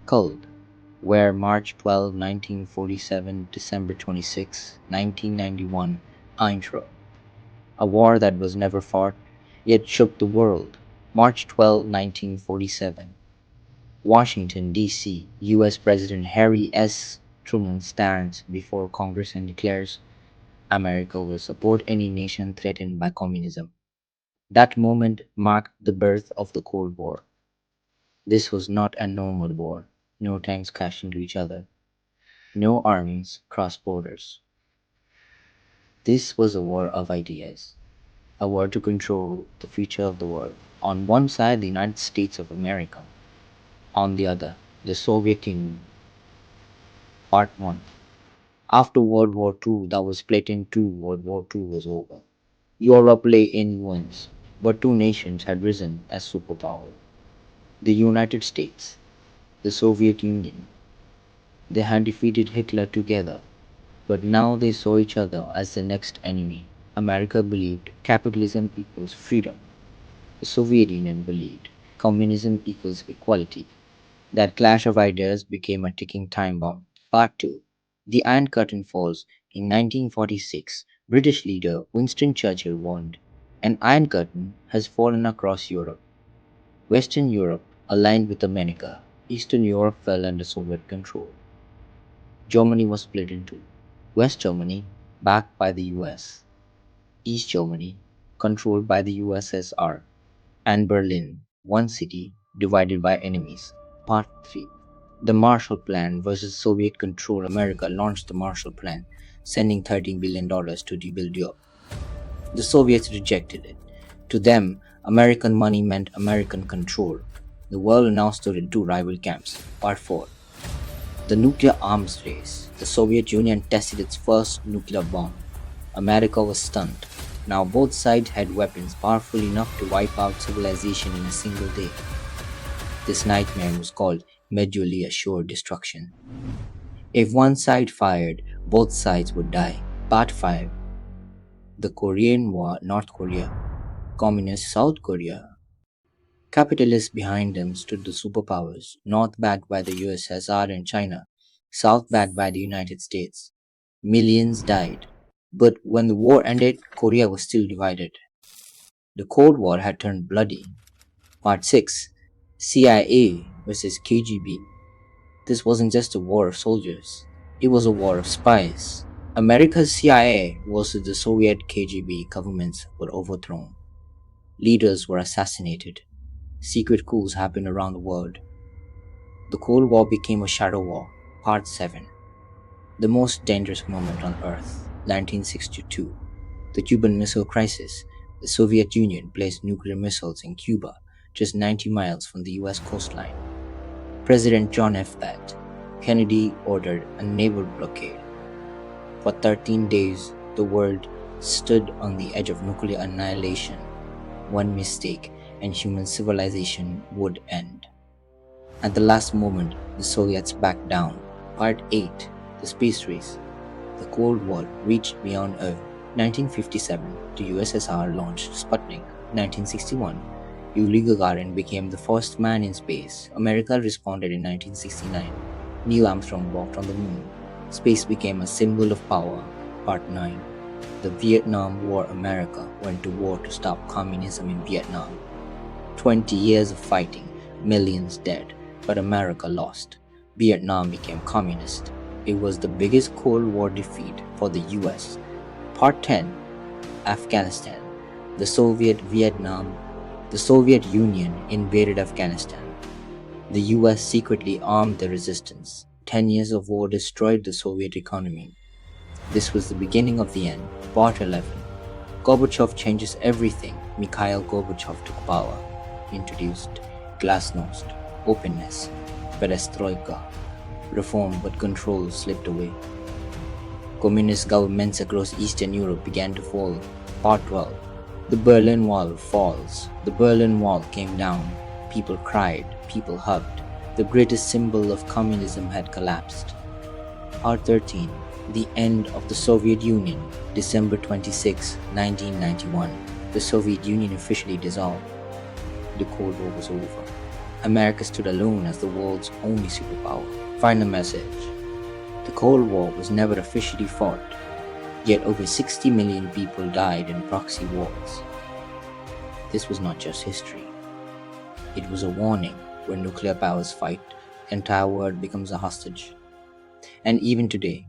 Cold, where March 12, 1947, December 26, 1991, Intro. A war that was never fought, yet shook the world. March 12, 1947. Washington, D.C. U.S. President Harry S. Truman stands before Congress and declares America will support any nation threatened by communism. That moment marked the birth of the Cold War. This was not a normal war. No tanks crashed into each other. No armies crossed borders. This was a war of ideas, a war to control the future of the world. On one side, the United States of America. On the other, the Soviet Union. Part 1. After World War II, that was split in two, World War II was over. Europe lay in ruins, but two nations had risen as superpowers. The United States, the Soviet Union. They had defeated Hitler together, but now they saw each other as the next enemy. America believed capitalism equals freedom. The Soviet Union believed communism equals equality. That clash of ideas became a ticking time bomb. Part 2. The Iron Curtain falls. In 1946, British leader Winston Churchill warned, an Iron Curtain has fallen across Europe. Western Europe aligned with America. Eastern Europe fell under Soviet control. Germany was split in two. West Germany, backed by the US. East Germany, controlled by the USSR. And Berlin, one city divided by enemies. Part 3. The Marshall Plan versus Soviet control. America launched the Marshall Plan, sending $13 billion to rebuild Europe. The Soviets rejected it. To them, American money meant American control. The world now stood in two rival camps. Part 4. The nuclear arms race. The Soviet Union tested its first nuclear bomb. America was stunned. Now both sides had weapons powerful enough to wipe out civilization in a single day. This nightmare was called mutually assured destruction. If one side fired, both sides would die. Part 5. The Korean War. North Korea, Communist South Korea. Capitalists behind them stood the superpowers, North backed by the USSR and China, South backed by the United States. Millions died. But when the war ended, Korea was still divided. The Cold War had turned bloody. Part 6. CIA versus KGB. This wasn't just a war of soldiers, it was a war of spies. America's CIA versus the Soviet KGB governments were overthrown. Leaders were assassinated. Secret coups happened around the world. The Cold War became a shadow war. Part 7. The most dangerous moment on Earth. 1962. The Cuban Missile Crisis. The Soviet Union placed nuclear missiles in Cuba, just 90 miles from the US coastline. President John F. Kennedy ordered a naval blockade. For 13 days, the world stood on the edge of nuclear annihilation. One mistake, and human civilization would end. At the last moment, the Soviets backed down. Part 8. The Space Race. The Cold War reached beyond Earth. 1957, the USSR launched Sputnik. 1961, Yuri Gagarin became the first man in space. America responded in 1969. Neil Armstrong walked on the moon. Space became a symbol of power. Part 9. The Vietnam War. America went to war to stop communism in Vietnam. 20 years of fighting, millions dead, but America lost. Vietnam became communist. It was the biggest Cold War defeat for the US. Part 10. Afghanistan. The Soviet Union invaded Afghanistan. The US secretly armed the resistance. 10 years of war destroyed the Soviet economy. This was the beginning of the end. Part 11. Gorbachev changes everything. Mikhail Gorbachev took power. Introduced glasnost, openness, perestroika, reform, but control slipped away. Communist governments across Eastern Europe began to fall. Part 12. The Berlin Wall falls. The Berlin Wall came down. People cried. People hugged. The greatest symbol of communism had collapsed. Part 13. The end of the Soviet Union. December 26, 1991. The Soviet Union officially dissolved. The Cold War was over. America stood alone as the world's only superpower. Final message: the Cold War was never officially fought, yet over 60 million people died in proxy wars. This was not just history. It was a warning: when nuclear powers fight, the entire world becomes a hostage. And even today,